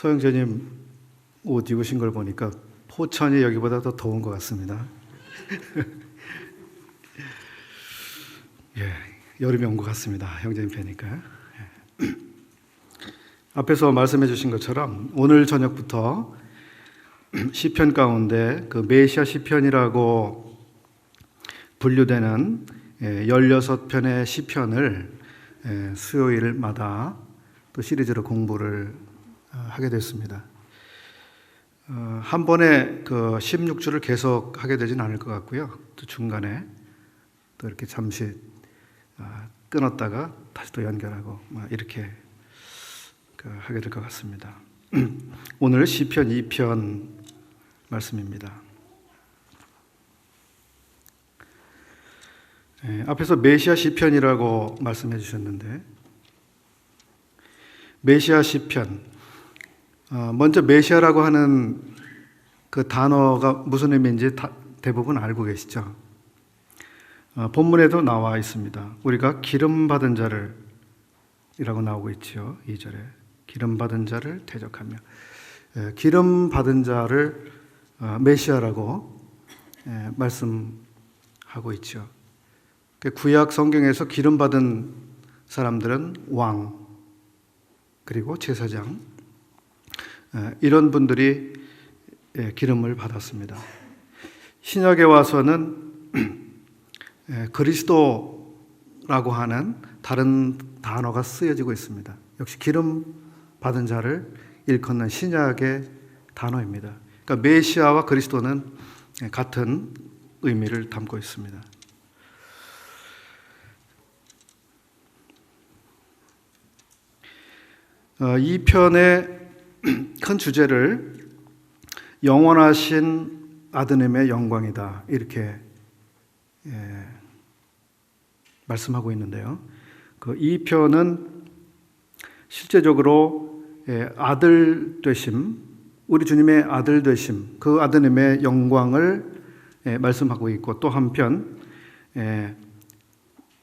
소영재님 옷 입으신 걸 보니까 포천이 여기보다 더 더운 것 같습니다. 예, 여름이 온 것 같습니다. 형제님 뵈니까. 예. 앞에서 말씀해 주신 것처럼 오늘 저녁부터 시편 가운데 그 메시아 시편이라고 분류되는 16편의 시편을 수요일마다 또 시리즈로 공부를 하게 됐습니다. 한 번에 그 16주를 계속 하게 되지는 않을 것 같고요. 또 중간에 또 이렇게 잠시 끊었다가 다시 또 연결하고 이렇게 하게 될 것 같습니다. 오늘 시편 2편 말씀입니다. 앞에서 메시아 시편이라고 말씀해 주셨는데, 메시아 시편, 먼저 메시아라고 하는 그 단어가 무슨 의미인지 대부분 알고 계시죠? 본문에도 나와 있습니다. 우리가 기름 받은 자를 이라고 나오고 있죠. 2절에 기름 받은 자를 대적하며, 기름 받은 자를 메시아라고 말씀하고 있죠. 구약 성경에서 기름 받은 사람들은 왕, 그리고 제사장, 이런 분들이 기름을 받았습니다. 신약에 와서는 그리스도라고 하는 다른 단어가 쓰여지고 있습니다. 역시 기름 받은 자를 일컫는 신약의 단어입니다. 그러니까 메시아와 그리스도는 같은 의미를 담고 있습니다. 이 편의 큰 주제를 영원하신 아드님의 영광이다, 이렇게 말씀하고 있는데요. 이 편은 실제적으로 아들 되심, 우리 주님의 아들 되심, 그 아드님의 영광을 말씀하고 있고, 또 한편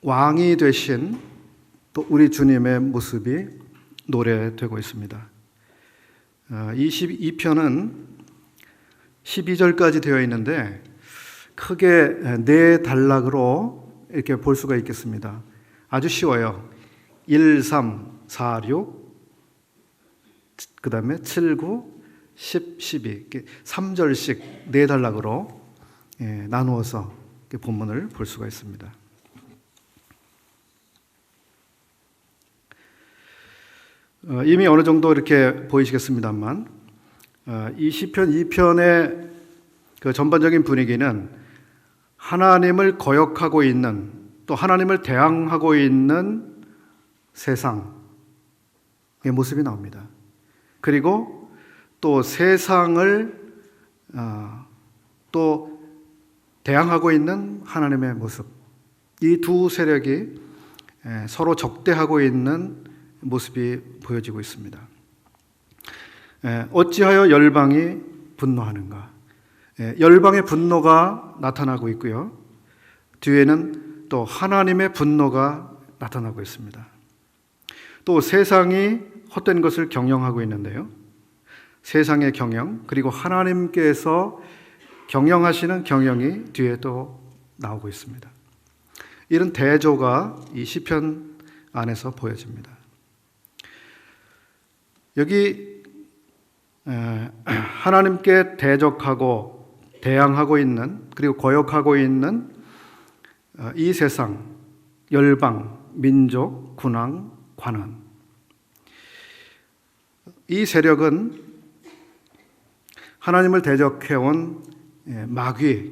왕이 되신 또 우리 주님의 모습이 노래되고 있습니다. 이 12편은 12절까지 되어 있는데 크게 네 단락으로 이렇게 볼 수가 있겠습니다. 아주 쉬워요. 1, 3, 4, 6, 그 다음에 7, 9, 10, 12 3절씩 네 단락으로 나누어서 본문을 볼 수가 있습니다. 이미 어느 정도 이렇게 보이시겠습니다만, 이 시편 2편의 그 전반적인 분위기는 하나님을 거역하고 있는, 또 하나님을 대항하고 있는 세상의 모습이 나옵니다. 그리고 또 세상을 또 대항하고 있는 하나님의 모습, 이 두 세력이 서로 적대하고 있는 모습이 보여지고 있습니다. 어찌하여 열방이 분노하는가? 열방의 분노가 나타나고 있고요. 뒤에는 또 하나님의 분노가 나타나고 있습니다. 또 세상이 헛된 것을 경영하고 있는데요. 세상의 경영, 그리고 하나님께서 경영하시는 경영이 뒤에 또 나오고 있습니다. 이런 대조가 이 시편 안에서 보여집니다. 여기 하나님께 대적하고 대항하고 있는, 그리고 거역하고 있는 이 세상, 열방, 민족, 군왕, 관원, 이 세력은 하나님을 대적해온 마귀,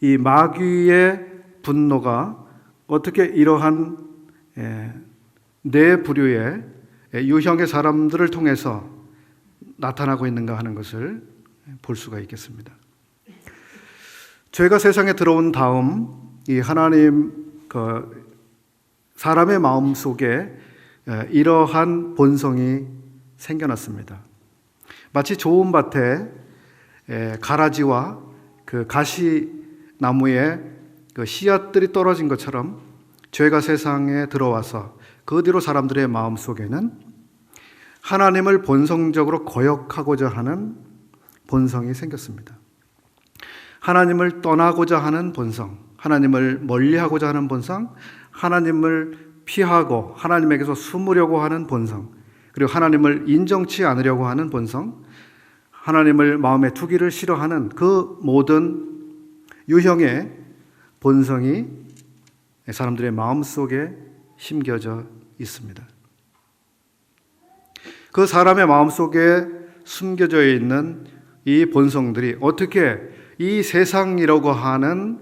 이 마귀의 분노가 어떻게 이러한 네 부류의 유형의 사람들을 통해서 나타나고 있는가 하는 것을 볼 수가 있겠습니다. 죄가 세상에 들어온 다음 이 하나님 사람의 마음 속에 이러한 본성이 생겨났습니다. 마치 좋은 밭에 가라지와 그 가시나무에 그 씨앗들이 떨어진 것처럼 죄가 세상에 들어와서 그 뒤로 사람들의 마음 속에는 하나님을 본성적으로 거역하고자 하는 본성이 생겼습니다. 하나님을 떠나고자 하는 본성, 하나님을 멀리하고자 하는 본성, 하나님을 피하고 하나님에게서 숨으려고 하는 본성, 그리고 하나님을 인정치 않으려고 하는 본성, 하나님을 마음에 두기를 싫어하는 그 모든 유형의 본성이 사람들의 마음속에 심겨져 있습니다. 그 사람의 마음속에 숨겨져 있는 이 본성들이 어떻게 이 세상이라고 하는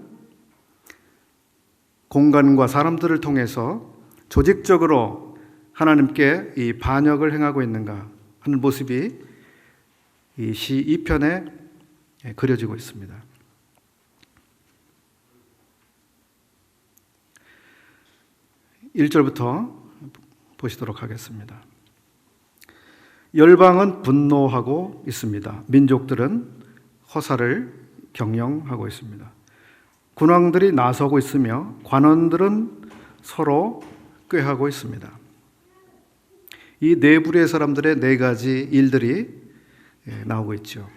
공간과 사람들을 통해서 조직적으로 하나님께 이 반역을 행하고 있는가 하는 모습이 이 시 2편에 그려지고 있습니다. 1절부터 보시도록 하겠습니다. 열방은 분노하고 있습니다. 민족들은 허사를 경영하고 있습니다. 군왕들이 나서고 있으며 관원들은 서로 꾀하고 있습니다. 이 네 부류의 사람들의 네 가지 일들이 나오고 있죠.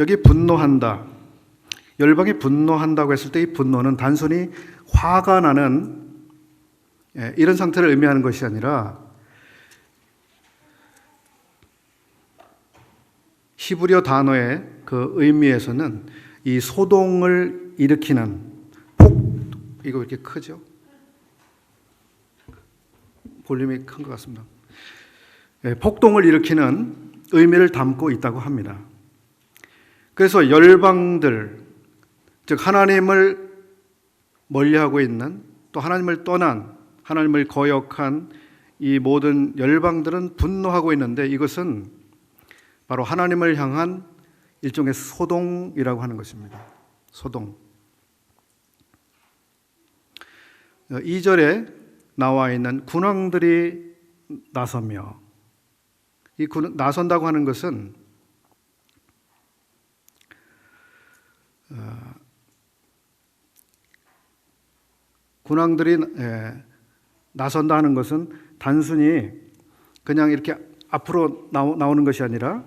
여기 분노한다. 열방이 분노한다고 했을 때 이 분노는 단순히 화가 나는 이런 상태를 의미하는 것이 아니라 히브리어 단어의 그 의미에서는 이 소동을 일으키는 이거 왜 이렇게 크죠? 볼륨이 큰 것 같습니다. 폭동을 일으키는 의미를 담고 있다고 합니다. 그래서 열방들, 즉 하나님을 멀리하고 있는 또 하나님을 떠난 하나님을 거역한 이 모든 열방들은 분노하고 있는데 이것은 바로 하나님을 향한 일종의 소동이라고 하는 것입니다. 소동. 2절에 나와 있는 군왕들이 나서며 이 나선다고 하는 것은 군왕들이 나선다는 것은 단순히 그냥 이렇게 앞으로 나오는 것이 아니라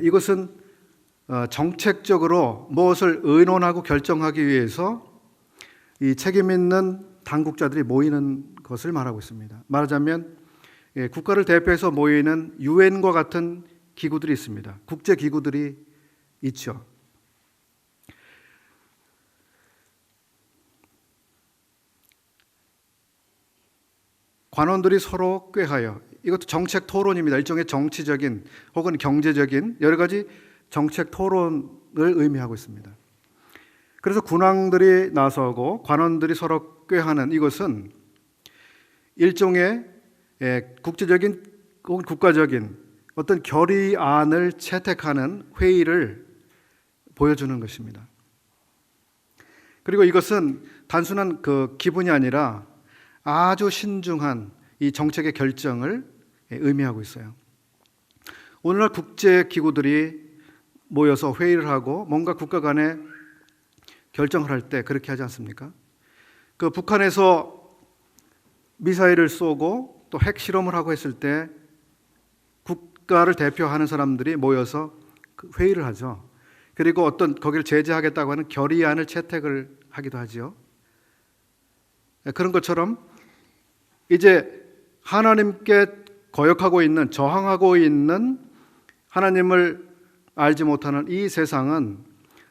이것은 정책적으로 무엇을 의논하고 결정하기 위해서 이 책임 있는 당국자들이 모이는 것을 말하고 있습니다. 말하자면 국가를 대표해서 모이는 유엔과 같은 기구들이 있습니다. 국제 기구들이 있죠. 관원들이 서로 꾀하여 이것도 정책 토론입니다. 일종의 정치적인 혹은 경제적인 여러 가지 정책 토론을 의미하고 있습니다. 그래서 군왕들이 나서고 관원들이 서로 꾀하는 이것은 일종의 국제적인 혹은 국가적인 어떤 결의안을 채택하는 회의를 보여주는 것입니다. 그리고 이것은 단순한 그 기분이 아니라 아주 신중한 이 정책의 결정을 의미하고 있어요. 오늘날 국제 기구들이 모여서 회의를 하고 뭔가 국가 간에 결정을 할 때 그렇게 하지 않습니까? 그 북한에서 미사일을 쏘고 또 핵 실험을 하고 했을 때 국가를 대표하는 사람들이 모여서 회의를 하죠. 그리고 어떤 거기를 제재하겠다고 하는 결의안을 채택을 하기도 하죠. 그런 것처럼 이제 하나님께 거역하고 있는, 저항하고 있는 하나님을 알지 못하는 이 세상은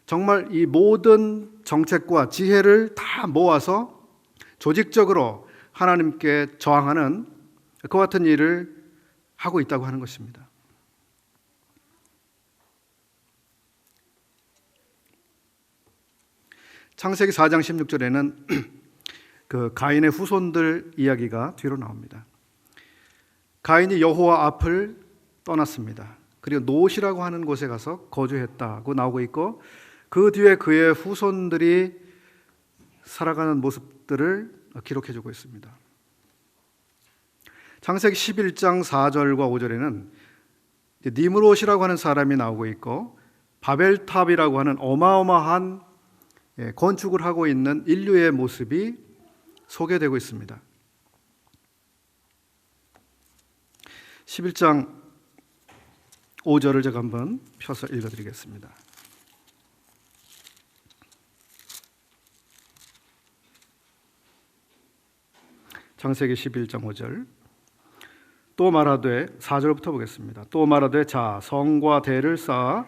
정말 이 모든 정책과 지혜를 다 모아서 조직적으로 하나님께 저항하는 그와 같은 일을 하고 있다고 하는 것입니다. 창세기 4장 16절에는 그 가인의 후손들 이야기가 뒤로 나옵니다. 가인이 여호와 앞을 떠났습니다. 그리고 노시라고 하는 곳에 가서 거주했다고 나오고 있고 그 뒤에 그의 후손들이 살아가는 모습들을 기록해주고 있습니다. 창세기 11장 4절과 5절에는 니므롯이라고 하는 사람이 나오고 있고 바벨탑이라고 하는 어마어마한 건축을 하고 있는 인류의 모습이 소개되고 있습니다. 11장 5절을 제가 한번 펴서 읽어드리겠습니다. 창세기 11장 5절. 또 말하되, 4절부터 보겠습니다. 또 말하되, 자, 성과 대를 쌓아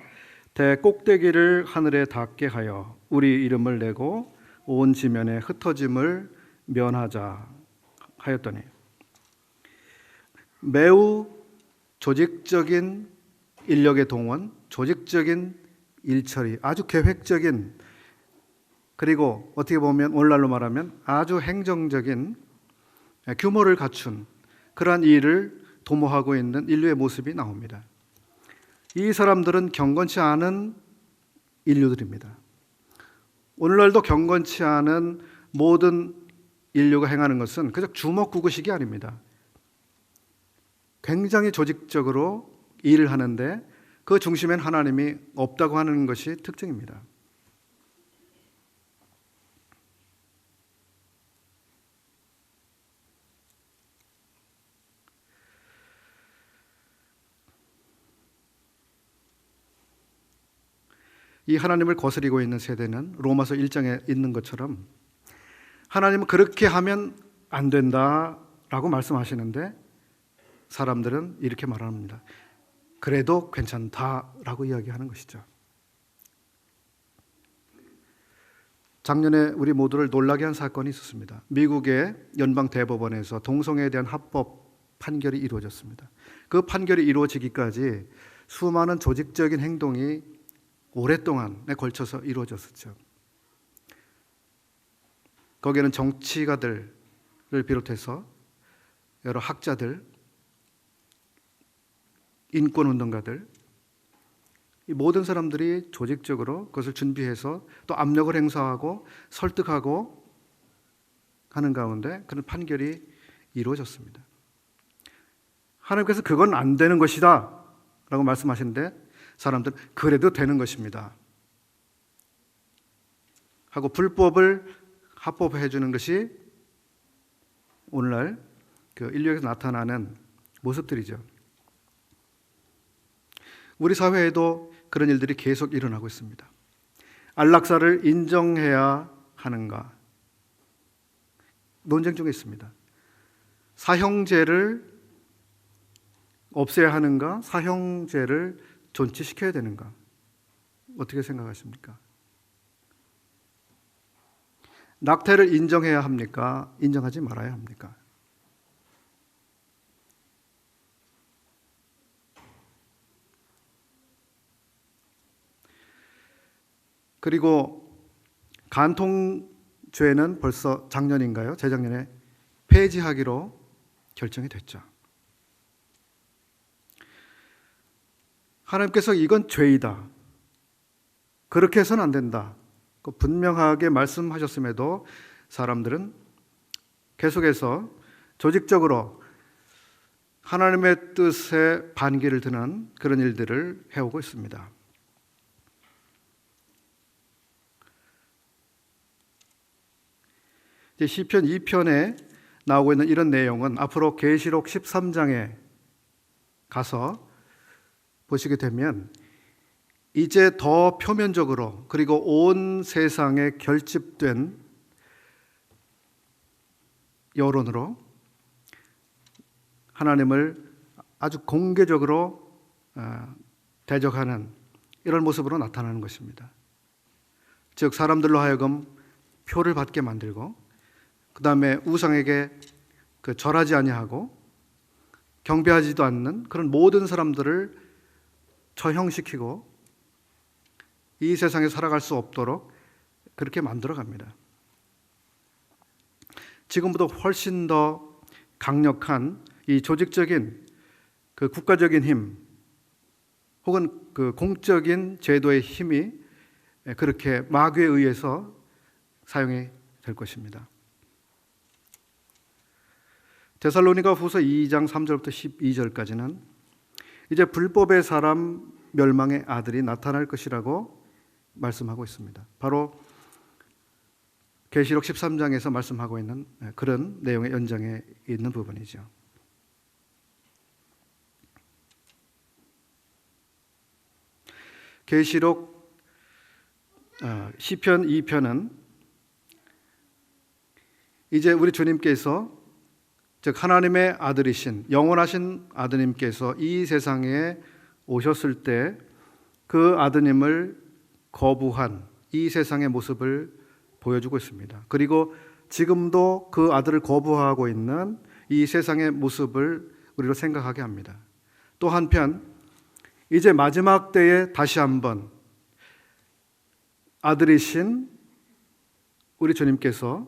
대 꼭대기를 하늘에 닿게 하여 우리 이름을 내고 온 지면에 흩어짐을 면하자 하였더니, 매우 조직적인 인력의 동원, 조직적인 일처리, 아주 계획적인, 그리고 어떻게 보면 오늘날로 말하면 아주 행정적인 규모를 갖춘 그러한 일을 도모하고 있는 인류의 모습이 나옵니다. 이 사람들은 경건치 않은 인류들입니다. 오늘날도 경건치 않은 모든 인류가 행하는 것은 그저 주먹구구식이 아닙니다. 굉장히 조직적으로 일을 하는데 그 중심엔 하나님이 없다고 하는 것이 특징입니다. 이 하나님을 거스리고 있는 세대는 로마서 1장에 있는 것처럼 하나님은 그렇게 하면 안 된다라고 말씀하시는데 사람들은 이렇게 말합니다. 그래도 괜찮다라고 이야기하는 것이죠. 작년에 우리 모두를 놀라게 한 사건이 있었습니다. 미국의 연방대법원에서 동성애에 대한 합법 판결이 이루어졌습니다. 그 판결이 이루어지기까지 수많은 조직적인 행동이 오랫동안에 걸쳐서 이루어졌었죠. 거기에는 정치가들을 비롯해서 여러 학자들, 인권운동가들, 이 모든 사람들이 조직적으로 그것을 준비해서 또 압력을 행사하고 설득하고 하는 가운데 그런 판결이 이루어졌습니다. 하나님께서 그건 안 되는 것이다 라고 말씀하시는데 사람들은 그래도 되는 것입니다 하고 불법을 합법화해 주는 것이 오늘날 그 인류에서 나타나는 모습들이죠. 우리 사회에도 그런 일들이 계속 일어나고 있습니다. 안락사를 인정해야 하는가 논쟁 중에 있습니다. 사형제를 없애야 하는가, 사형제를 존치시켜야 되는가, 어떻게 생각하십니까? 낙태를 인정해야 합니까? 인정하지 말아야 합니까? 그리고 간통죄는 벌써 작년인가요? 재작년에 폐지하기로 결정이 됐죠. 하나님께서 이건 죄이다, 그렇게 해서는 안 된다 분명하게 말씀하셨음에도 사람들은 계속해서 조직적으로 하나님의 뜻에 반기를 드는 그런 일들을 해오고 있습니다. 시편 2편에 나오고 있는 이런 내용은 앞으로 계시록 13장에 가서 보시게 되면 이제 더 표면적으로 그리고 온 세상에 결집된 여론으로 하나님을 아주 공개적으로 대적하는 이런 모습으로 나타나는 것입니다. 즉 사람들로 하여금 표를 받게 만들고 그 다음에 우상에게 절하지 아니하고 경배하지도 않는 그런 모든 사람들을 처형시키고 이 세상에 살아갈 수 없도록 그렇게 만들어갑니다. 지금보다 훨씬 더 강력한 이 조직적인 그 국가적인 힘 혹은 그 공적인 제도의 힘이 그렇게 마귀에 의해서 사용이 될 것입니다. 데살로니가 후서 2장 3절부터 12절까지는 이제 불법의 사람 멸망의 아들이 나타날 것이라고 말씀하고 있습니다. 바로 계시록 13장에서 말씀하고 있는 그런 내용의 연장에 있는 부분이죠. 계시록 시편 2편은 이제 우리 주님께서, 즉 하나님의 아들이신 영원하신 아드님께서 이 세상에 오셨을 때 그 아드님을 거부한 이 세상의 모습을 보여주고 있습니다. 그리고 지금도 그 아들을 거부하고 있는 이 세상의 모습을 우리로 생각하게 합니다. 또 한편 이제 마지막 때에 다시 한번 아들이신 우리 주님께서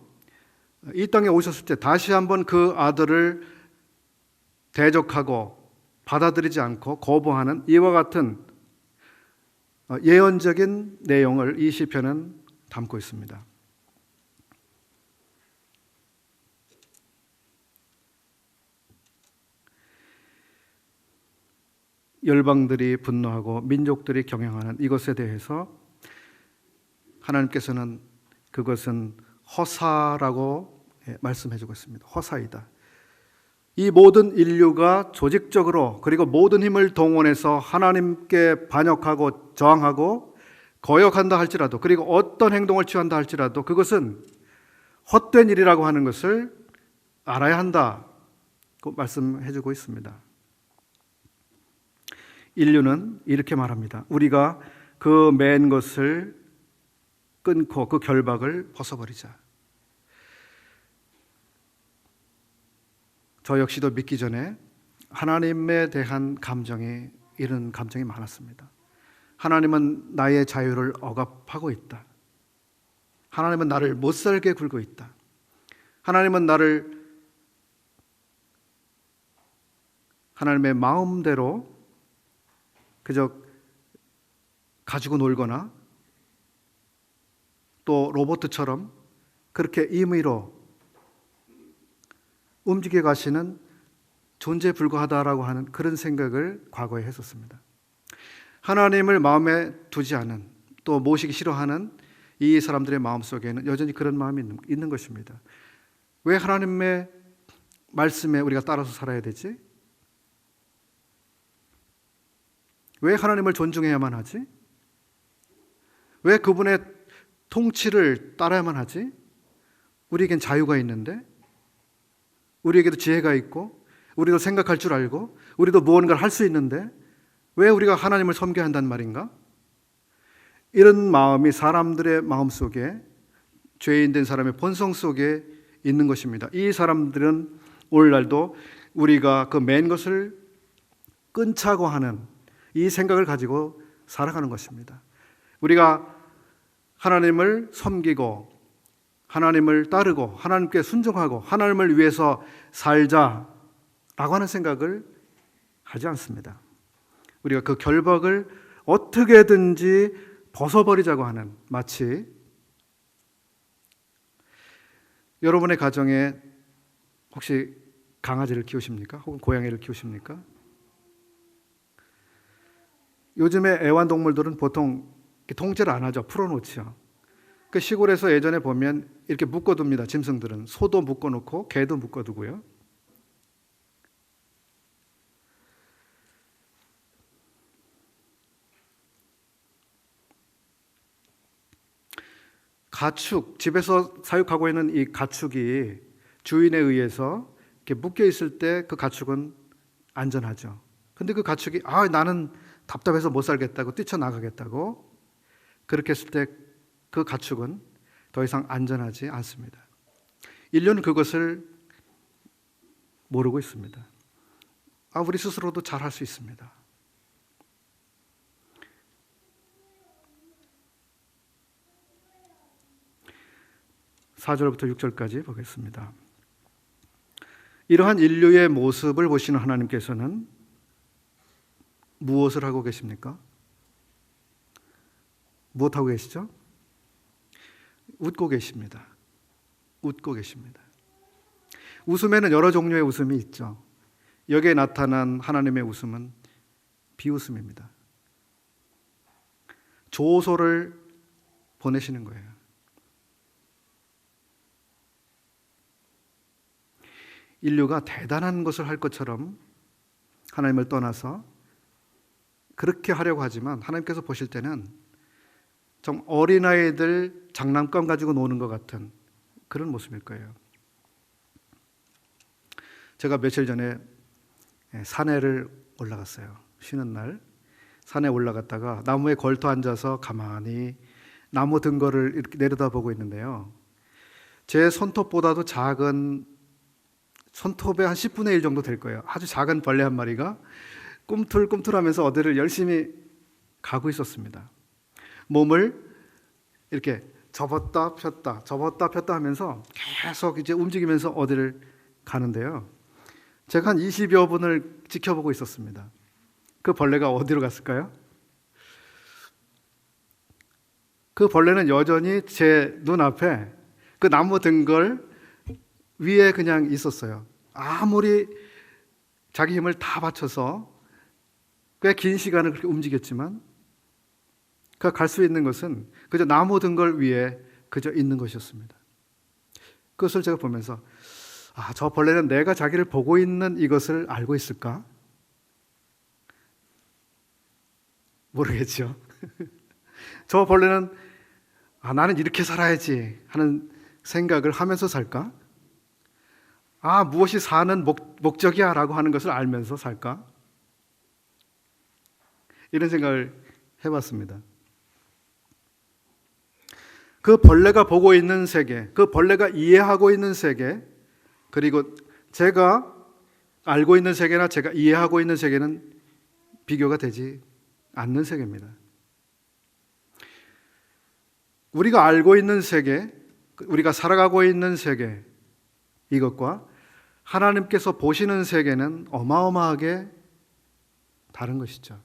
이 땅에 오셨을 때 다시 한번 그 아들을 대적하고 받아들이지 않고 거부하는 이와 같은 예언적인 내용을 이 시편은 담고 있습니다. 열방들이 분노하고 민족들이 경영하는 이것에 대해서 하나님께서는 그것은 허사라고 말씀해주고 있습니다. 허사이다. 이 모든 인류가 조직적으로 그리고 모든 힘을 동원해서 하나님께 반역하고 저항하고 거역한다 할지라도, 그리고 어떤 행동을 취한다 할지라도 그것은 헛된 일이라고 하는 것을 알아야 한다고 말씀해주고 있습니다. 인류는 이렇게 말합니다. 우리가 그 맨 것을 끊고 그 결박을 벗어버리자. 저 역시도 믿기 전에 하나님에 대한 감정이, 이런 감정이 많았습니다. 하나님은 나의 자유를 억압하고 있다. 하나님은 나를 못살게 굴고 있다. 하나님은 나를 하나님의 마음대로 그저 가지고 놀거나 또 로봇처럼 그렇게 임의로 움직여 가시는 존재에 불과하다라고 하는 그런 생각을 과거에 했었습니다. 하나님을 마음에 두지 않은, 또 모시기 싫어하는 이 사람들의 마음속에는 여전히 그런 마음이 있는 것입니다. 왜 하나님의 말씀에 우리가 따라서 살아야 되지? 왜 하나님을 존중해야만 하지? 왜 그분의 통치를 따라야만 하지? 우리에겐 자유가 있는데, 우리에게도 지혜가 있고, 우리도 생각할 줄 알고, 우리도 무언가를 할 수 있는데 왜 우리가 하나님을 섬겨야 한단 말인가? 이런 마음이 사람들의 마음속에, 죄인된 사람의 본성 속에 있는 것입니다. 이 사람들은 오늘날도 우리가 그 맨 것을 끊자고 하는 이 생각을 가지고 살아가는 것입니다. 우리가 하나님을 섬기고 하나님을 따르고 하나님께 순종하고 하나님을 위해서 살자라고 하는 생각을 하지 않습니다. 우리가 그 결박을 어떻게든지 벗어버리자고 하는, 마치 여러분의 가정에 혹시 강아지를 키우십니까? 혹은 고양이를 키우십니까? 요즘에 애완동물들은 보통 통제를 안 하죠. 풀어놓죠. 그 시골에서 예전에 보면 이렇게 묶어둡니다. 짐승들은 소도 묶어놓고 개도 묶어두고요. 가축, 집에서 사육하고 있는 이 가축이 주인에 의해서 이렇게 묶여 있을 때 그 가축은 안전하죠. 근데 그 가축이 나는 답답해서 못 살겠다고 뛰쳐나가겠다고 그렇게 했을 때 그 가축은 더 이상 안전하지 않습니다. 인류는 그것을 모르고 있습니다. 우리 스스로도 잘 할 수 있습니다. (4절부터) (6절까지) 보겠습니다. 이러한 인류의 모습을 보시는 하나님께서는 무엇을 하고 계십니까? 무엇하고 계시죠? 웃고 계십니다. 웃고 계십니다. 웃음에는 여러 종류의 웃음이 있죠. 여기에 나타난 하나님의 웃음은 비웃음입니다. 조소를 보내시는 거예요. 인류가 대단한 것을 할 것처럼 하나님을 떠나서 그렇게 하려고 하지만 하나님께서 보실 때는 좀 어린아이들 장난감 가지고 노는 것 같은 그런 모습일 거예요. 제가 며칠 전에 산에를 올라갔어요. 쉬는 날 산에 올라갔다가 나무에 걸터 앉아서 가만히 나무 등거를 이렇게 내려다보고 있는데요. 제 손톱보다도 작은, 손톱의 한 10분의 1 정도 될 거예요. 아주 작은 벌레 한 마리가 꿈틀꿈틀하면서 어디를 열심히 가고 있었습니다. 몸을 이렇게 접었다 폈다 접었다 폈다 하면서 계속 이제 움직이면서 어디를 가는데요. 제가 한 20여 분을 지켜보고 있었습니다. 그 벌레가 어디로 갔을까요? 그 벌레는 여전히 제 눈앞에 그 나무 등걸 위에 그냥 있었어요. 아무리 자기 힘을 다 바쳐서 꽤 긴 시간을 그렇게 움직였지만 그가 갈 수 있는 것은 그저 나무 등걸 위에 그저 있는 것이었습니다. 그것을 제가 보면서 저 벌레는 내가 자기를 보고 있는 이것을 알고 있을까? 모르겠죠. 저 벌레는 나는 이렇게 살아야지 하는 생각을 하면서 살까? 무엇이 사는 목적이야 라고 하는 것을 알면서 살까? 이런 생각을 해봤습니다. 그 벌레가 보고 있는 세계, 그 벌레가 이해하고 있는 세계, 그리고 제가 알고 있는 세계나 제가 이해하고 있는 세계는 비교가 되지 않는 세계입니다. 우리가 알고 있는 세계, 우리가 살아가고 있는 세계, 이것과 하나님께서 보시는 세계는 어마어마하게 다른 것이죠.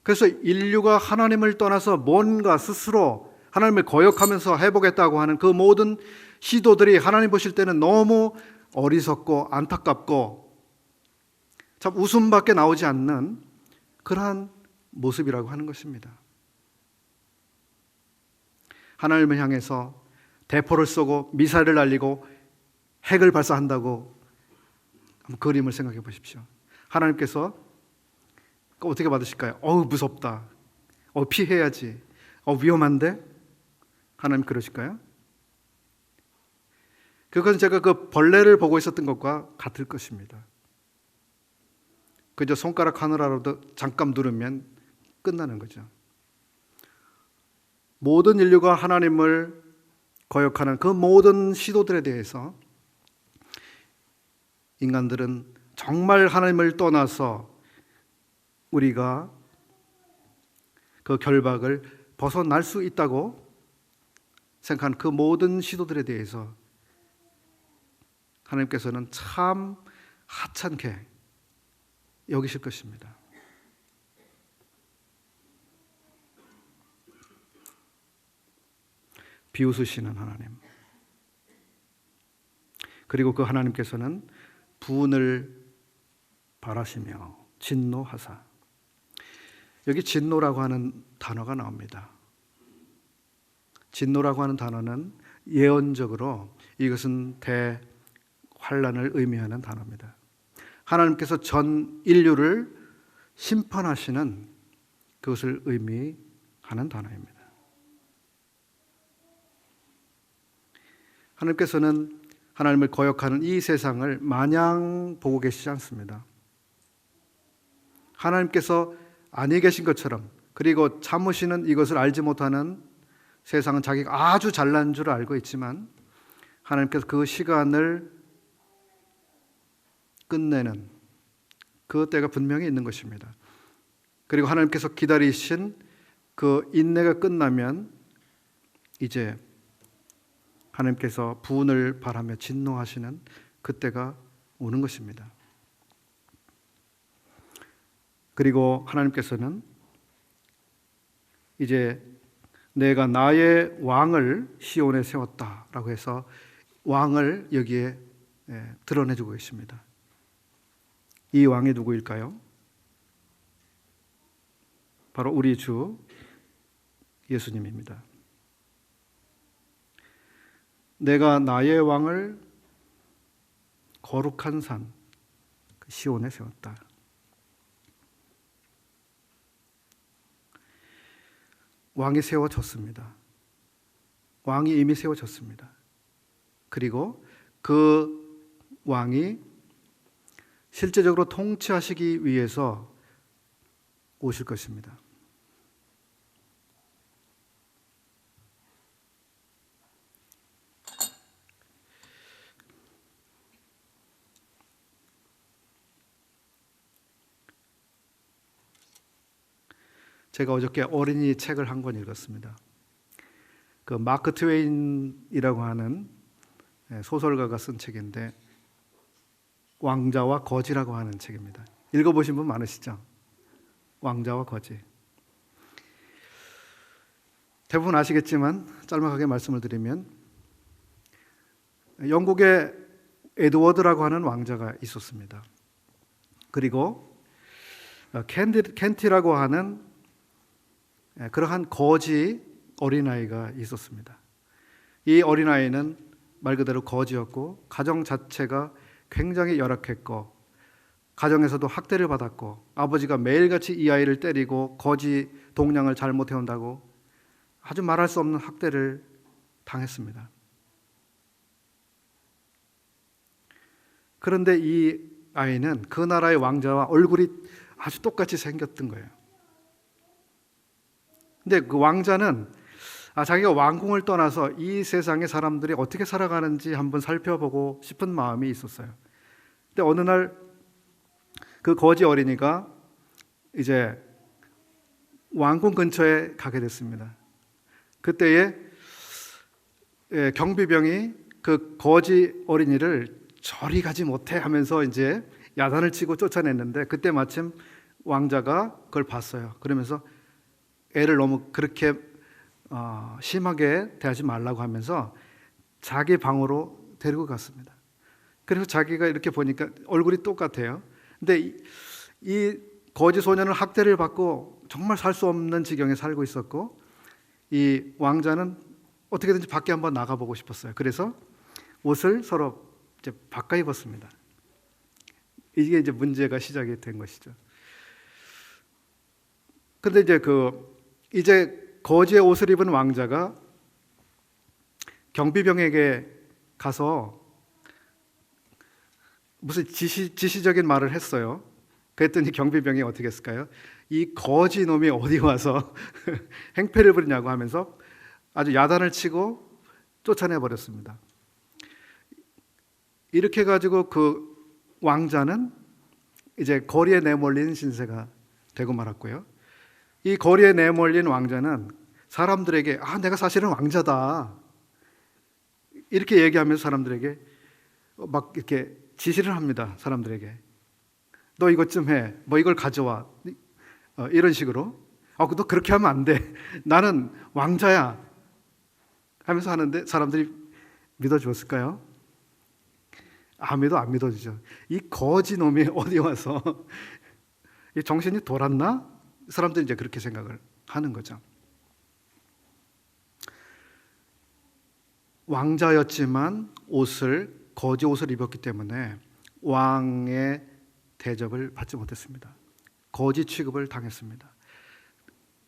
그래서 인류가 하나님을 떠나서 뭔가 스스로 하나님을 거역하면서 해보겠다고 하는 그 모든 시도들이 하나님 보실 때는 너무 어리석고 안타깝고 참 웃음밖에 나오지 않는 그러한 모습이라고 하는 것입니다. 하나님을 향해서 대포를 쏘고 미사일을 날리고 핵을 발사한다고 한번 그림을 생각해 보십시오. 하나님께서 어떻게 받으실까요? 무섭다. 피해야지. 위험한데? 하나님 그러실까요? 그것은 제가 그 벌레를 보고 있었던 것과 같을 것입니다. 그저 손가락 하나라도 잠깐 누르면 끝나는 거죠. 모든 인류가 하나님을 거역하는 그 모든 시도들에 대해서 인간들은 정말 하나님을 떠나서 우리가 그 결박을 벗어날 수 있다고 생각한 그 모든 시도들에 대해서 하나님께서는 참 하찮게 여기실 것입니다. 비웃으시는 하나님, 그리고 그 하나님께서는 분을 바라시며 진노하사, 여기 진노라고 하는 단어가 나옵니다. 진노라고 하는 단어는 예언적으로 이것은 대환란을 의미하는 단어입니다. 하나님께서 전 인류를 심판하시는 그것을 의미하는 단어입니다. 하나님께서는 하나님을 거역하는 이 세상을 마냥 보고 계시지 않습니다. 하나님께서 아니 계신 것처럼, 그리고 참으시는 이것을 알지 못하는 세상은 자기가 아주 잘난 줄 알고 있지만 하나님께서 그 시간을 끝내는 그 때가 분명히 있는 것입니다. 그리고 하나님께서 기다리신 그 인내가 끝나면 이제 하나님께서 분을 바라며 진노하시는 그때가 오는 것입니다. 그리고 하나님께서는 이제 내가 나의 왕을 시온에 세웠다라고 해서 왕을 여기에 드러내주고 있습니다. 이 왕이 누구일까요? 바로 우리 주 예수님입니다. 내가 나의 왕을 거룩한 산, 시온에 세웠다. 왕이 세워졌습니다. 왕이 이미 세워졌습니다. 그리고 그 왕이 실제적으로 통치하시기 위해서 오실 것입니다. 제가 어저께 어린이 책을 한 권 읽었습니다. 그 마크 트웨인이라고 하는 소설가가 쓴 책인데 왕자와 거지라고 하는 책입니다. 읽어보신 분 많으시죠? 왕자와 거지. 대부분 아시겠지만 짤막하게 말씀을 드리면 영국에 에드워드라고 하는 왕자가 있었습니다. 그리고 켄티라고 하는 그러한 거지 어린아이가 있었습니다. 이 어린아이는 말 그대로 거지였고 가정 자체가 굉장히 열악했고 가정에서도 학대를 받았고 아버지가 매일같이 이 아이를 때리고 거지 동량을 잘못해온다고 아주 말할 수 없는 학대를 당했습니다. 그런데 이 아이는 그 나라의 왕자와 얼굴이 아주 똑같이 생겼던 거예요. 근데 그 왕자는 자기가 왕궁을 떠나서 이 세상의 사람들이 어떻게 살아가는지 한번 살펴보고 싶은 마음이 있었어요. 근데 어느 날 그 거지 어린이가 이제 왕궁 근처에 가게 됐습니다. 그때에 경비병이 그 거지 어린이를 저리 가지 못해 하면서 이제 야단을 치고 쫓아냈는데 그때 마침 왕자가 그걸 봤어요. 그러면서 애를 너무 그렇게 심하게 대하지 말라고 하면서 자기 방으로 데리고 갔습니다. 그래서 자기가 이렇게 보니까 얼굴이 똑같아요. 근데 이 거지 소년은 학대를 받고 정말 살 수 없는 지경에 살고 있었고 이 왕자는 어떻게든지 밖에 한번 나가보고 싶었어요. 그래서 옷을 서로 이제 바꿔 입었습니다. 이게 이제 문제가 시작이 된 것이죠. 근데 이제 거지의 옷을 입은 왕자가 경비병에게 가서 무슨 지시적인 말을 했어요. 그랬더니 경비병이 어떻게 했을까요? 이 거지 놈이 어디 와서 행패를 부리냐고 하면서 아주 야단을 치고 쫓아내 버렸습니다. 이렇게 가지고 그 왕자는 이제 거리에 내몰린 신세가 되고 말았고요. 이 거리에 내몰린 왕자는 사람들에게 내가 사실은 왕자다 이렇게 얘기하면서 사람들에게 막 이렇게 지시를 합니다. 사람들에게 너 이것 좀 해, 뭐 이걸 가져와 이런 식으로 너 그렇게 하면 안 돼, 나는 왕자야 하면서 하는데 사람들이 믿어주었을까요? 아무도 안 믿어주죠. 이 거지 놈이 어디 와서 정신이 돌았나? 사람들이 이제 그렇게 생각을 하는 거죠. 왕자였지만 거지 옷을 입었기 때문에 왕의 대접을 받지 못했습니다. 거지 취급을 당했습니다.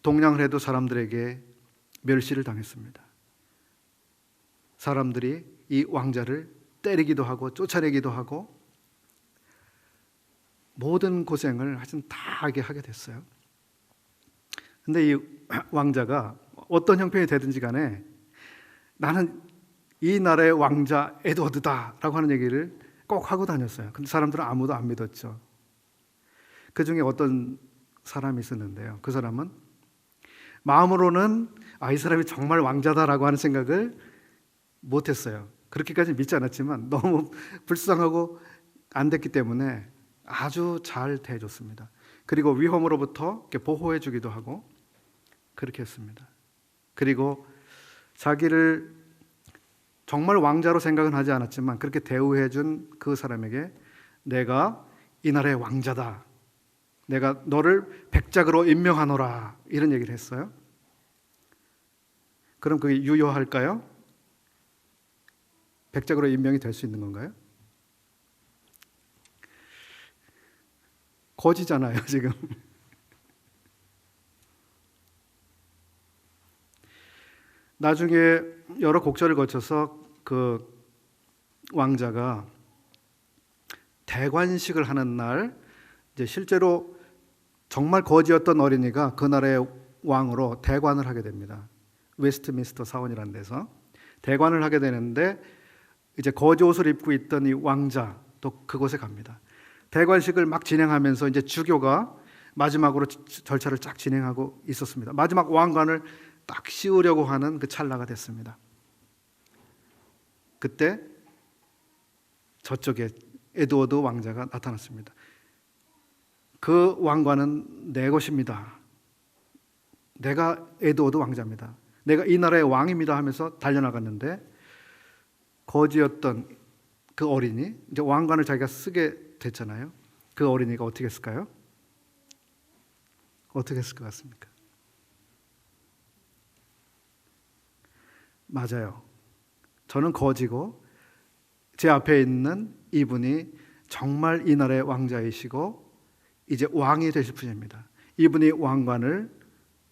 동냥을 해도 사람들에게 멸시를 당했습니다. 사람들이 이 왕자를 때리기도 하고 쫓아내기도 하고 모든 고생을 하여튼 다 하게 됐어요. 근데 이 왕자가 어떤 형편이 되든지 간에 나는 이 나라의 왕자 에드워드다 라고 하는 얘기를 꼭 하고 다녔어요. 근데 사람들은 아무도 안 믿었죠. 그 중에 어떤 사람이 있었는데요. 그 사람은 마음으로는 이 사람이 정말 왕자다라고 하는 생각을 못했어요. 그렇게까지 믿지 않았지만 너무 불쌍하고 안 됐기 때문에 아주 잘 대해줬습니다. 그리고 위험으로부터 이렇게 보호해 주기도 하고 그렇게 했습니다. 그리고 자기를 정말 왕자로 생각은 하지 않았지만 그렇게 대우해 준 그 사람에게 내가 이 나라의 왕자다, 내가 너를 백작으로 임명하노라 이런 얘기를 했어요. 그럼 그게 유효할까요? 백작으로 임명이 될 수 있는 건가요? 거지잖아요, 지금. 나중에 여러 곡절을 거쳐서 그 왕자가 대관식을 하는 날, 이제 실제로 정말 거지였던 어린이가 그 나라의 왕으로 대관을 하게 됩니다. 웨스트민스터 사원이라는 데서 대관을 하게 되는데, 이제 거지 옷을 입고 있던 이 왕자도 그곳에 갑니다. 대관식을 막 진행하면서 이제 주교가 마지막으로 절차를 쫙 진행하고 있었습니다. 마지막 왕관을 딱 씌우려고 하는 그 찰나가 됐습니다. 그때 저쪽에 에드워드 왕자가 나타났습니다. 그 왕관은 내 것입니다. 내가 에드워드 왕자입니다. 내가 이 나라의 왕입니다 하면서 달려나갔는데, 거지였던 그 어린이, 이제 왕관을 자기가 쓰게 됐잖아요. 그 어린이가 어떻게 했을까요? 어떻게 했을 것 같습니까? 맞아요. 저는 거지고 제 앞에 있는 이분이 정말 이 나라의 왕자이시고 이제 왕이 되실 분입니다. 이분이 왕관을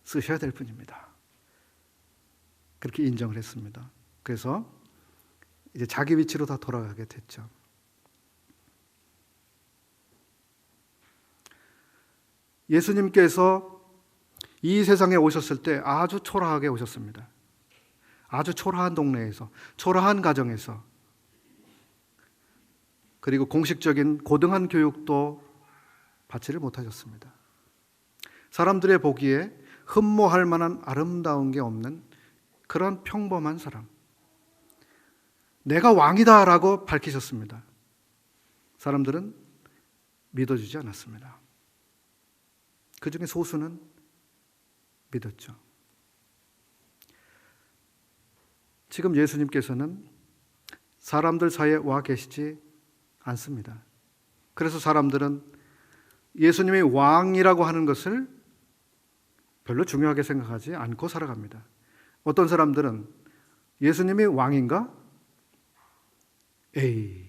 쓰셔야 될 분입니다. 그렇게 인정을 했습니다. 그래서 이제 자기 위치로 다 돌아가게 됐죠. 예수님께서 이 세상에 오셨을 때 아주 초라하게 오셨습니다. 아주 초라한 동네에서, 초라한 가정에서, 그리고 공식적인 고등한 교육도 받지를 못하셨습니다. 사람들의 보기에 흠모할 만한 아름다운 게 없는 그런 평범한 사람. 내가 왕이다라고 밝히셨습니다. 사람들은 믿어주지 않았습니다. 그 중에 소수는 믿었죠. 지금 예수님께서는 사람들 사이에 와 계시지 않습니다. 그래서 사람들은 예수님이 왕이라고 하는 것을 별로 중요하게 생각하지 않고 살아갑니다. 어떤 사람들은 예수님이 왕인가? 에이,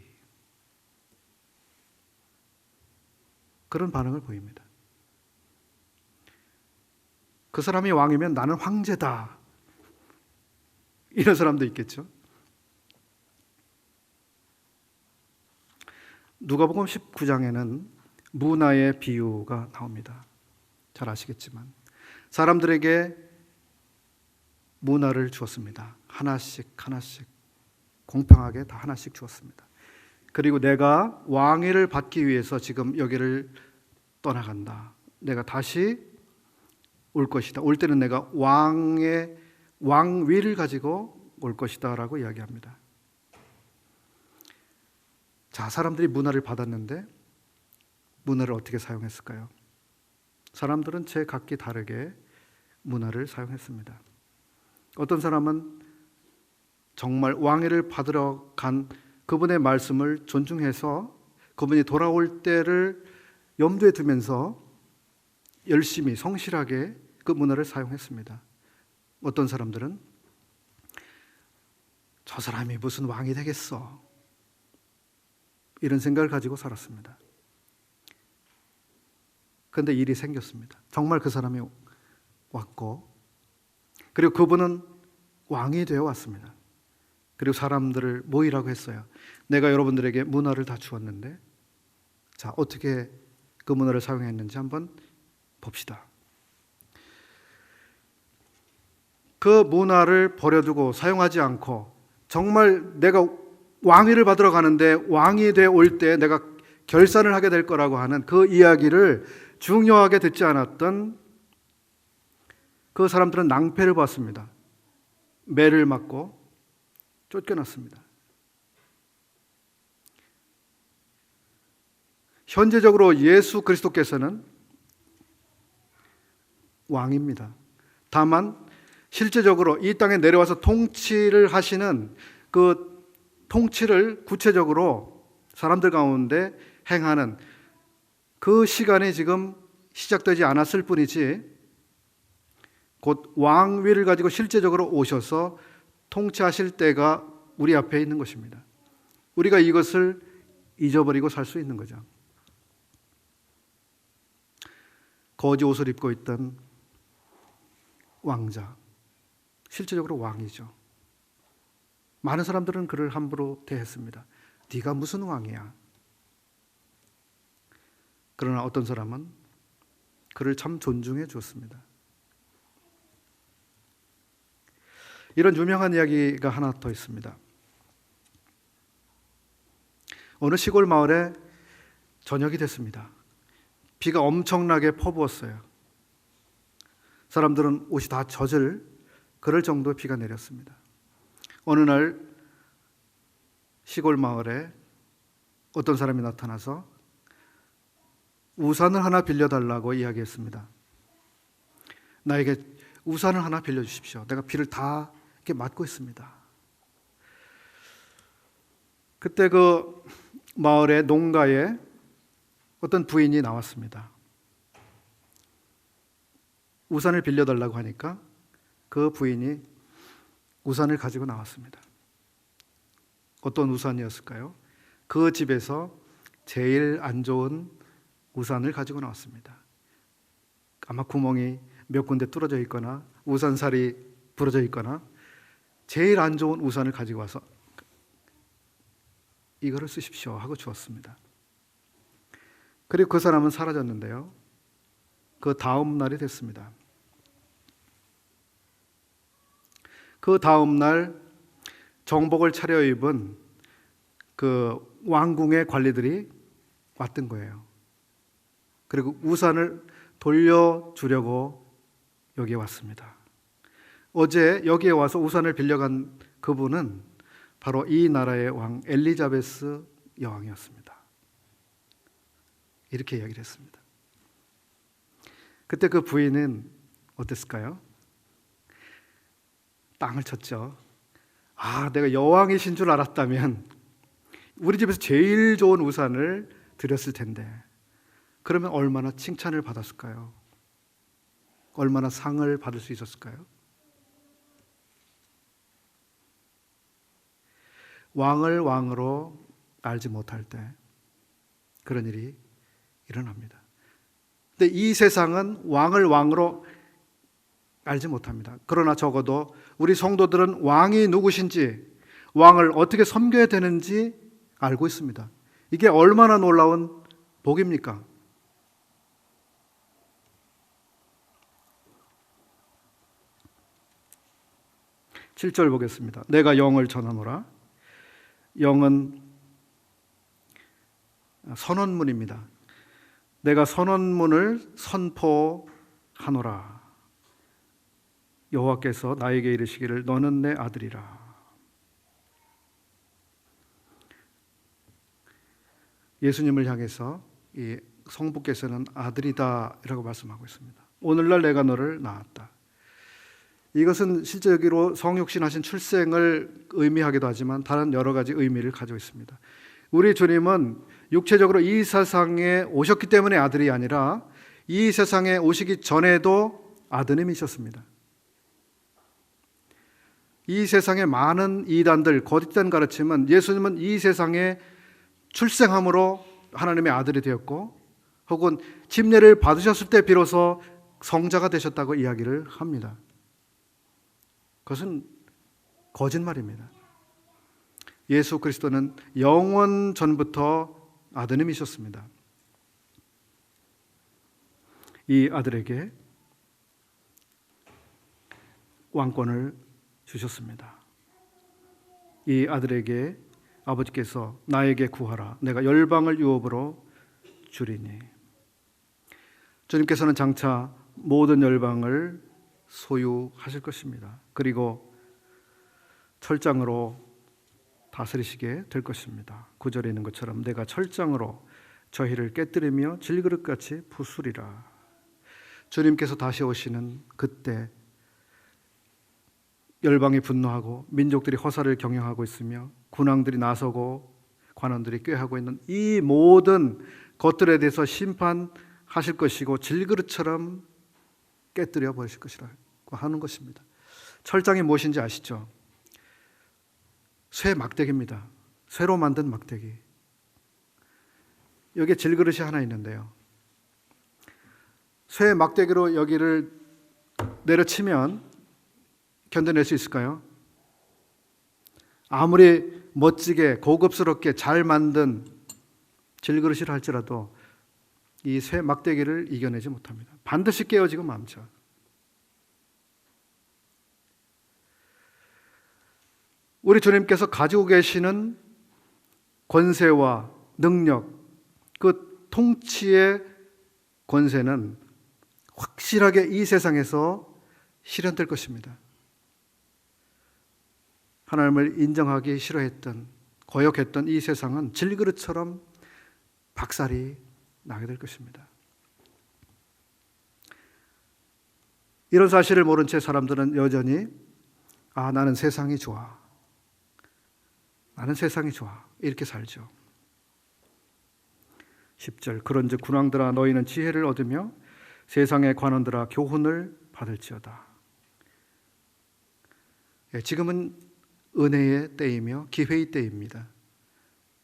그런 반응을 보입니다. 그 사람이 왕이면 나는 황제다, 이런 사람도 있겠죠. 누가복음 19장에는 문화의 비유가 나옵니다. 잘 아시겠지만 사람들에게 문화를 주었습니다. 하나씩 하나씩 공평하게 다 하나씩 주었습니다. 그리고 내가 왕위를 받기 위해서 지금 여기를 떠나간다. 내가 다시 올 것이다. 올 때는 내가 왕위를 가지고 올 것이다 라고 이야기합니다. 자, 사람들이 문화를 받았는데 문화를 어떻게 사용했을까요? 사람들은 제각기 다르게 문화를 사용했습니다. 어떤 사람은 정말 왕위를 받으러 간 그분의 말씀을 존중해서 그분이 돌아올 때를 염두에 두면서 열심히 성실하게 그 문화를 사용했습니다. 어떤 사람들은 저 사람이 무슨 왕이 되겠어, 이런 생각을 가지고 살았습니다. 그런데 일이 생겼습니다. 정말 그 사람이 왔고, 그리고 그분은 왕이 되어 왔습니다. 그리고 사람들을 모이라고 했어요. 내가 여러분들에게 문화를 다 주었는데, 자, 어떻게 그 문화를 사용했는지 한번 봅시다. 그 문화를 버려두고 사용하지 않고 정말 내가 왕위를 받으러 가는데 왕이 되어 올 때 내가 결산을 하게 될 거라고 하는 그 이야기를 중요하게 듣지 않았던 그 사람들은 낭패를 봤습니다. 매를 맞고 쫓겨났습니다. 현재적으로 예수 그리스도께서는 왕입니다. 다만 실제적으로 이 땅에 내려와서 통치를 하시는 그 통치를 구체적으로 사람들 가운데 행하는 그 시간이 지금 시작되지 않았을 뿐이지, 곧 왕위를 가지고 실제적으로 오셔서 통치하실 때가 우리 앞에 있는 것입니다. 우리가 이것을 잊어버리고 살 수 있는 거죠. 거지 옷을 입고 있던 왕자, 실제적으로 왕이죠. 많은 사람들은 그를 함부로 대했습니다. 네가 무슨 왕이야? 그러나 어떤 사람은 그를 참 존중해 주었습니다. 이런 유명한 이야기가 하나 더 있습니다. 어느 시골 마을에 저녁이 됐습니다. 비가 엄청나게 퍼부었어요. 사람들은 옷이 다 젖을 그럴 정도의 비가 내렸습니다. 어느 날 시골 마을에 어떤 사람이 나타나서 우산을 하나 빌려달라고 이야기했습니다. 나에게 우산을 하나 빌려주십시오. 내가 비를 다 이렇게 맞고 있습니다. 그때 그 마을의 농가에 어떤 부인이 나왔습니다. 우산을 빌려달라고 하니까 그 부인이 우산을 가지고 나왔습니다. 어떤 우산이었을까요? 그 집에서 제일 안 좋은 우산을 가지고 나왔습니다. 아마 구멍이 몇 군데 뚫어져 있거나 우산살이 부러져 있거나 제일 안 좋은 우산을 가지고 와서 이거를 쓰십시오 하고 주었습니다. 그리고 그 사람은 사라졌는데요. 그 다음 날이 됐습니다. 그 다음 날 정복을 차려입은 그 왕궁의 관리들이 왔던 거예요. 그리고 우산을 돌려주려고 여기에 왔습니다. 어제 여기에 와서 우산을 빌려간 그분은 바로 이 나라의 왕 엘리자베스 여왕이었습니다. 이렇게 이야기를 했습니다. 그때 그 부인은 어땠을까요? 땅을 쳤죠. 내가 여왕이신 줄 알았다면 우리 집에서 제일 좋은 우산을 드렸을 텐데 그러면 얼마나 칭찬을 받았을까요? 얼마나 상을 받을 수 있었을까요? 왕을 왕으로 알지 못할 때 그런 일이 일어납니다. 근데 이 세상은 왕을 왕으로 알지 못합니다. 그러나 적어도 우리 성도들은 왕이 누구신지, 왕을 어떻게 섬겨야 되는지 알고 있습니다. 이게 얼마나 놀라운 복입니까? 칠 절 보겠습니다. 내가 영을 전하노라. 영은 선언문입니다. 내가 선언문을 선포하노라. 여호와께서 나에게 이르시기를 너는 내 아들이라. 예수님을 향해서 이 성부께서는 아들이다라고 말씀하고 있습니다. 오늘날 내가 너를 낳았다. 이것은 실제적으로 성육신하신 출생을 의미하기도 하지만 다른 여러 가지 의미를 가지고 있습니다. 우리 주님은 육체적으로 이 세상에 오셨기 때문에 아들이 아니라 이 세상에 오시기 전에도 아드님이셨습니다. 이 세상의 많은 이단들, 거짓된 가르침은 예수님은 이 세상에 출생함으로 하나님의 아들이 되었고 혹은 침례를 받으셨을 때 비로소 성자가 되셨다고 이야기를 합니다. 그것은 거짓말입니다. 예수 그리스도는 영원 전부터 아드님이셨습니다. 이 아들에게 왕권을 주셨습니다. 이 아들에게 아버지께서 나에게 구하라. 내가 열방을 유업으로 주리니. 주님께서는 장차 모든 열방을 소유하실 것입니다. 그리고 철장으로 다스리시게 될 것입니다. 9절에 있는 것처럼 내가 철장으로 저희를 깨뜨리며 질그릇같이 부수리라. 주님께서 다시 오시는 그때 열방이 분노하고 민족들이 허사를 경영하고 있으며 군왕들이 나서고 관원들이 꾀하고 있는 이 모든 것들에 대해서 심판하실 것이고 질그릇처럼 깨뜨려 버리실 것이라고 하는 것입니다. 철장이 무엇인지 아시죠? 쇠 막대기입니다. 쇠로 만든 막대기. 여기에 질그릇이 하나 있는데요. 쇠 막대기로 여기를 내려치면 견뎌낼 수 있을까요? 아무리 멋지게 고급스럽게 잘 만든 질그릇이라 할지라도 이 쇠 막대기를 이겨내지 못합니다. 반드시 깨어지고 맘죠. 우리 주님께서 가지고 계시는 권세와 능력, 그 통치의 권세는 확실하게 이 세상에서 실현될 것입니다. 하나님을 인정하기 싫어했던, 거역했던 이 세상은 질그릇처럼 박살이 나게 될 것입니다. 이런 사실을 모른 채 사람들은 여전히 나는 세상이 좋아. 나는 세상이 좋아. 이렇게 살죠. 10절 그런즉 군왕들아 너희는 지혜를 얻으며 세상의 관원들아 교훈을 받을지어다. 지금은 은혜의 때이며 기회의 때입니다.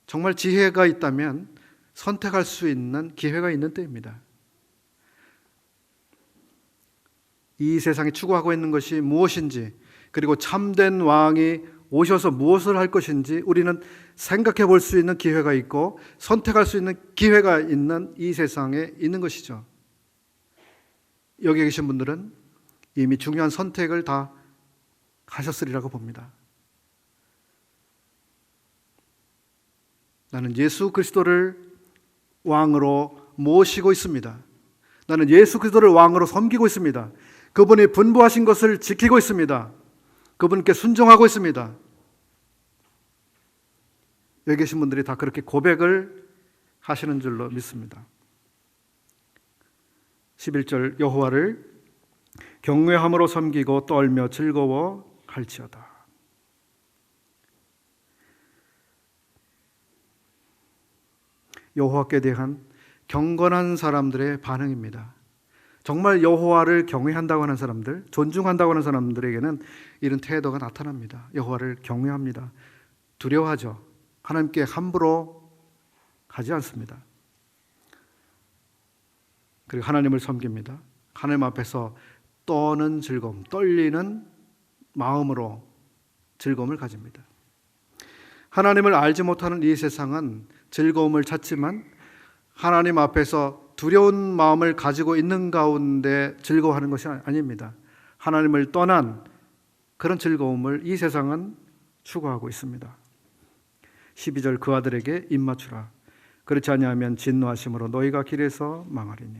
정말 지혜가 있다면 선택할 수 있는 기회가 있는 때입니다. 이 세상이 추구하고 있는 것이 무엇인지, 그리고 참된 왕이 오셔서 무엇을 할 것인지 우리는 생각해 볼 수 있는 기회가 있고 선택할 수 있는 기회가 있는 이 세상에 있는 것이죠. 여기 계신 분들은 이미 중요한 선택을 다 하셨으리라고 봅니다. 나는 예수 그리스도를 왕으로 모시고 있습니다. 나는 예수 그리스도를 왕으로 섬기고 있습니다. 그분이 분부하신 것을 지키고 있습니다. 그분께 순종하고 있습니다. 여기 계신 분들이 다 그렇게 고백을 하시는 줄로 믿습니다. 11절 여호와를 경외함으로 섬기고 떨며 즐거워 할지어다. 여호와께 대한 경건한 사람들의 반응입니다. 정말 여호와를 경외한다고 하는 사람들, 존중한다고 하는 사람들에게는 이런 태도가 나타납니다. 여호와를 경외합니다. 두려워하죠. 하나님께 함부로 하지 않습니다. 그리고 하나님을 섬깁니다. 하나님 앞에서 떠는 즐거움, 떨리는 마음으로 즐거움을 가집니다. 하나님을 알지 못하는 이 세상은 즐거움을 찾지만 하나님 앞에서 두려운 마음을 가지고 있는 가운데 즐거워하는 것이 아닙니다. 하나님을 떠난 그런 즐거움을 이 세상은 추구하고 있습니다. 12절 그 아들에게 입 맞추라. 그렇지 아니하면 진노하심으로 너희가 길에서 망하리니.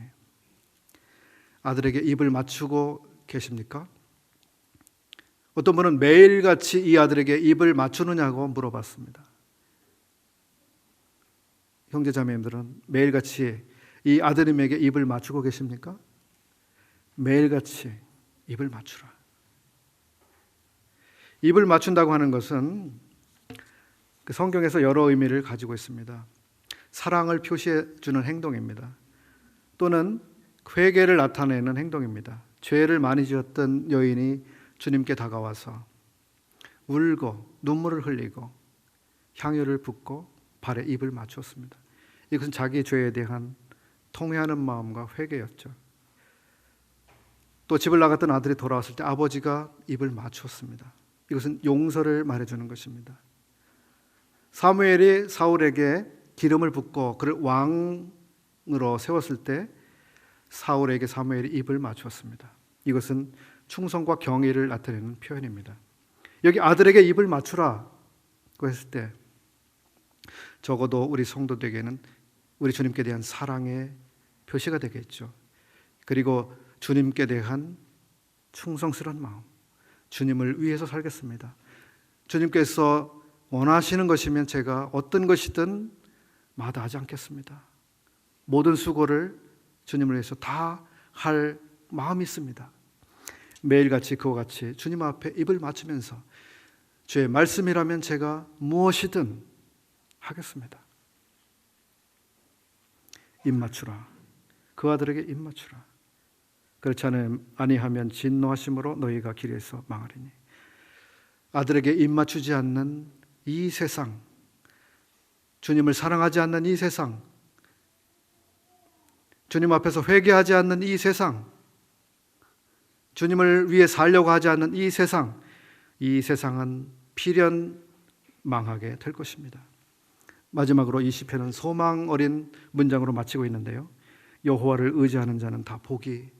아들에게 입을 맞추고 계십니까? 어떤 분은 매일같이 이 아들에게 입을 맞추느냐고 물어봤습니다. 형제자매님들은 매일같이 이 아드님에게 입을 맞추고 계십니까? 매일같이 입을 맞추라. 입을 맞춘다고 하는 것은 성경에서 여러 의미를 가지고 있습니다. 사랑을 표시해 주는 행동입니다. 또는 회개를 나타내는 행동입니다. 죄를 많이 지었던 여인이 주님께 다가와서 울고 눈물을 흘리고 향유를 붓고 발에 입을 맞추었습니다. 이것은 자기 죄에 대한 통회하는 마음과 회개였죠. 또 집을 나갔던 아들이 돌아왔을 때 아버지가 입을 맞추었습니다. 이것은 용서를 말해주는 것입니다. 사무엘이 사울에게 기름을 붓고 그를 왕으로 세웠을 때 사울에게 사무엘이 입을 맞추었습니다. 이것은 충성과 경의를 나타내는 표현입니다. 여기 아들에게 입을 맞추라고 했을 때 적어도 우리 성도들에게는 우리 주님께 대한 사랑의 표시가 되겠죠. 그리고 주님께 대한 충성스러운 마음, 주님을 위해서 살겠습니다. 주님께서 원하시는 것이면 제가 어떤 것이든 마다하지 않겠습니다. 모든 수고를 주님을 위해서 다 할 마음이 있습니다. 매일같이 그와 같이 주님 앞에 입을 맞추면서 주의 말씀이라면 제가 무엇이든 하겠습니다. 입 맞추라. 그 아들에게 입 맞추라. 그렇지 아니하면 진노하심으로 너희가 길에서 망하리니. 아들에게 입 맞추지 않는 이 세상, 주님을 사랑하지 않는 이 세상, 주님 앞에서 회개하지 않는 이 세상, 주님을 위해 살려고 하지 않는 이 세상은 필연 망하게 될 것입니다. 마지막으로 이 시편은 소망 어린 문장으로 마치고 있는데요. 여호와를 의지하는 자는 다 복이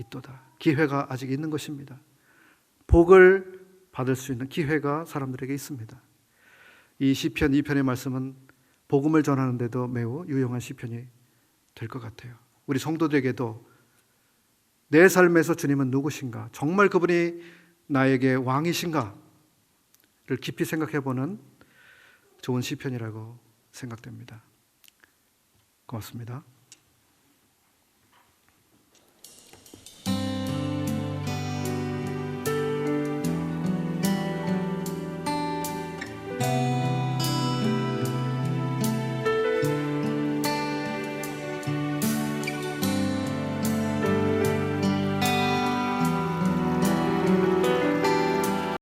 있도다. 기회가 아직 있는 것입니다. 복을 받을 수 있는 기회가 사람들에게 있습니다. 이 시편 2편의 말씀은 복음을 전하는 데도 매우 유용한 시편이 될 것 같아요. 우리 성도들에게도 내 삶에서 주님은 누구신가? 정말 그분이 나에게 왕이신가를 깊이 생각해보는 좋은 시편이라고 생각됩니다. 고맙습니다.